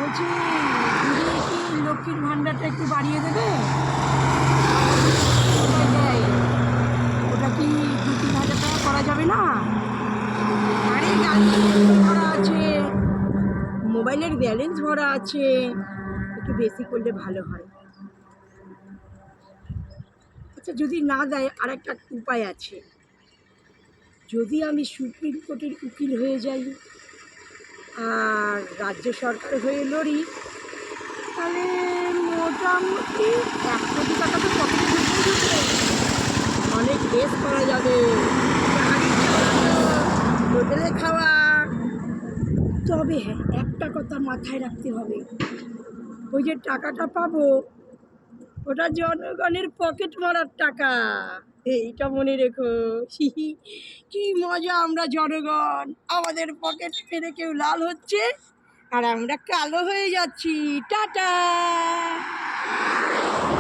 বলছি দিদি কি লক্ষ্মীর ভাণ্ডারটা একটু বাড়িয়ে দেবে? কোথায় দেয়? ওটা কি 2-3 হাজার টাকা করা যাবে না? আরে গাড়ি ভরা আছে, মোবাইলের ব্যালেন্স ভরা আছে, একটু বেশি করলে ভালো হয়। আচ্ছা যদি না দেয় আর একটা উপায় আছে, যদি আমি সুপ্রিম কোর্টের উকিল হয়ে যাই আর রাজ্য সরকার হয়ে লড়ি, তাহলে মোটামুটি 1 কোটি টাকা তো পকেটে ঢুকে ঢুকে অনেক বেশ করা যাবে। গাড়ি চালানো, হোটেলে খাওয়া। তবে হ্যাঁ, একটা কথা মাথায় রাখতে হবে, ওই যে টাকাটা পাবো ওটা জনগণের পকেট মারার টাকা, এইটা মনে রেখো। কি মজা, আমরা জনগণ আমাদের পকেট মেরে কেউ লাল হচ্ছে আর আমরা কালো হয়ে যাচ্ছি। টাটা।